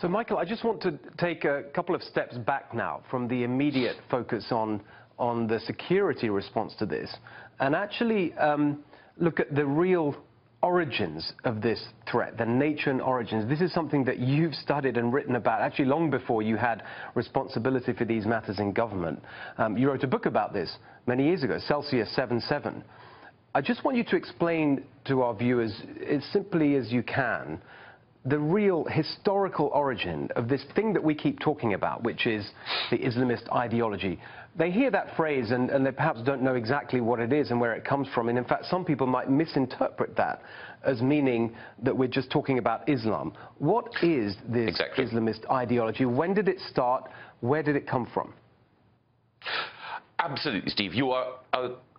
So, Michael, I just want to take a couple of steps back now from the immediate focus on the security response to this and actually look at the real origins of this threat, the nature and origins. This is something that you've studied and written about, actually long before you had responsibility for these matters in government. You wrote a book about this many years ago, Celsius 77. I just want you to explain to our viewers, as simply as you can, the real historical origin of this thing that we keep talking about, which is the Islamist ideology. They hear that phrase and they perhaps don't know exactly what it is and where it comes from. And in fact, some people might misinterpret that as meaning that we're just talking about Islam. What is this Islamist ideology? When did it start? Where did it come from? Absolutely, Steve. You are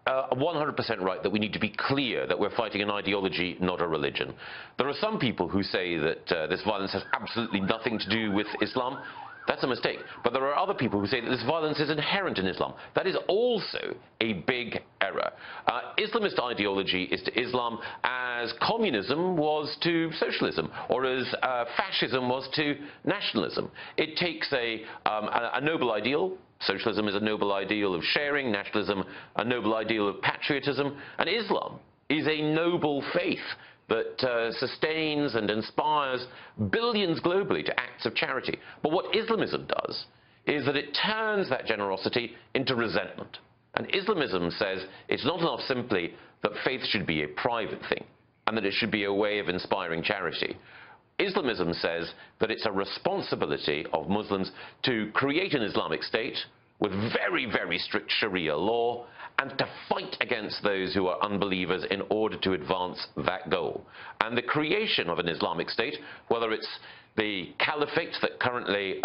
100% right that we need to be clear that we're fighting an ideology, not a religion. There are some people who say that this violence has absolutely nothing to do with Islam. That's a mistake. But there are other people who say that this violence is inherent in Islam. That is also a big error. Islamist ideology is to Islam as communism was to socialism, or as fascism was to nationalism. It takes a noble ideal. Socialism is a noble ideal of sharing, nationalism a noble ideal of patriotism, and Islam is a noble faith that sustains and inspires billions globally to acts of charity. But what Islamism does is that it turns that generosity into resentment. And Islamism says it's not enough simply that faith should be a private thing and that it should be a way of inspiring charity. Islamism says that it's a responsibility of Muslims to create an Islamic State with very, very strict Sharia law and to fight against those who are unbelievers in order to advance that goal. And the creation of an Islamic State, whether it's the caliphate that currently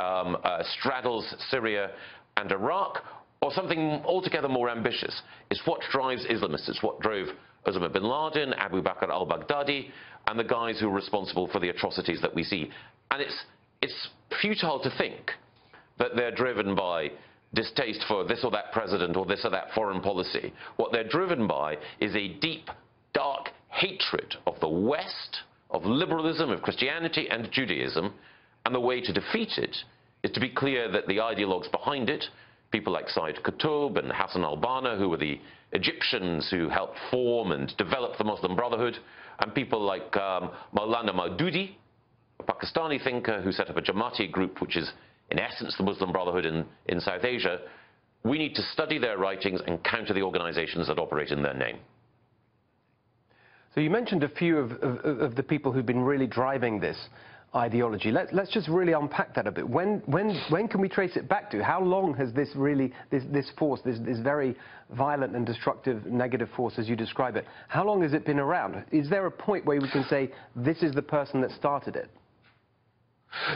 straddles Syria and Iraq, or something altogether more ambitious, is what drives Islamists. It's what drove Osama bin Laden, Abu Bakr al-Baghdadi, and the guys who are responsible for the atrocities that we see. And it's futile to think that they're driven by distaste for this or that president or this or that foreign policy. What they're driven by is a deep, dark hatred of the West, of liberalism, of Christianity and Judaism, and the way to defeat it is to be clear that the ideologues behind it, people like Sayyid Qutb and Hassan al-Banna, who were the Egyptians who helped form and develop the Muslim Brotherhood, and people like Maulana Maududi, a Pakistani thinker who set up a Jamaati group, which is in essence the Muslim Brotherhood in South Asia. We need to study their writings and counter the organizations that operate in their name. So you mentioned a few of the people who've been really driving this ideology. Let's just really unpack that a bit. When can we trace it back to? How long has this really, this force, this very violent and destructive negative force, as you describe it, how long has it been around? Is there a point where we can say this is the person that started it?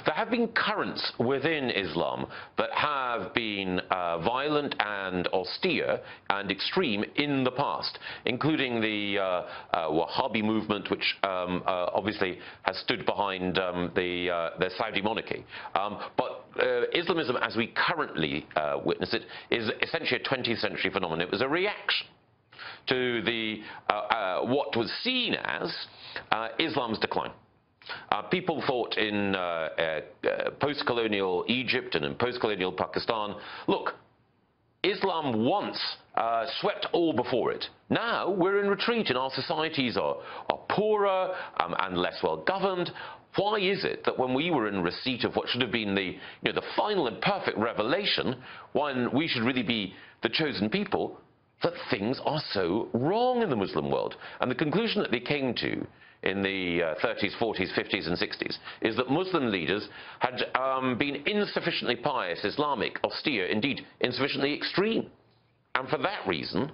There have been currents within Islam that have been violent and austere and extreme in the past, including the Wahhabi movement, which obviously has stood behind the Saudi monarchy. But Islamism, as we currently witness it, is essentially a 20th century phenomenon. It was a reaction to what was seen as Islam's decline. People thought in post-colonial Egypt and in post-colonial Pakistan, look, Islam once swept all before it. Now we're in retreat and our societies are poorer and less well governed. Why is it that when we were in receipt of what should have been the final and perfect revelation, when we should really be the chosen people, that things are so wrong in the Muslim world? And the conclusion that they came to in the 30s, 40s, 50s and 60s is that Muslim leaders had been insufficiently pious, Islamic, austere, indeed insufficiently extreme. And for that reason,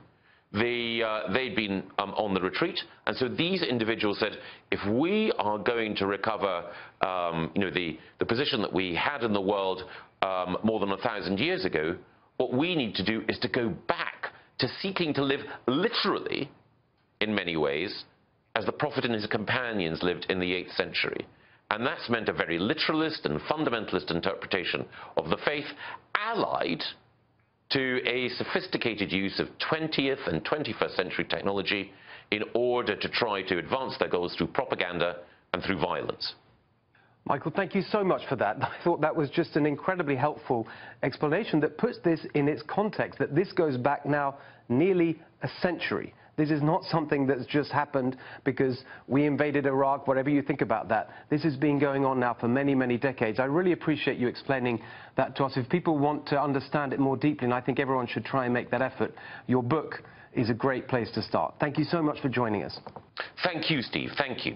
they'd been on the retreat. And so these individuals said, if we are going to recover the position that we had in the world more than 1,000 years ago, what we need to do is to go back to seeking to live literally, in many ways, as the Prophet and his companions lived in the 8th century. And that's meant a very literalist and fundamentalist interpretation of the faith, allied to a sophisticated use of 20th and 21st century technology in order to try to advance their goals through propaganda and through violence. Michael, thank you so much for that. I thought that was just an incredibly helpful explanation that puts this in its context, that this goes back now nearly a century. This is not something that's just happened because we invaded Iraq, whatever you think about that. This has been going on now for many, many decades. I really appreciate you explaining that to us. If people want to understand it more deeply, and I think everyone should try and make that effort, your book is a great place to start. Thank you so much for joining us. Thank you, Steve. Thank you.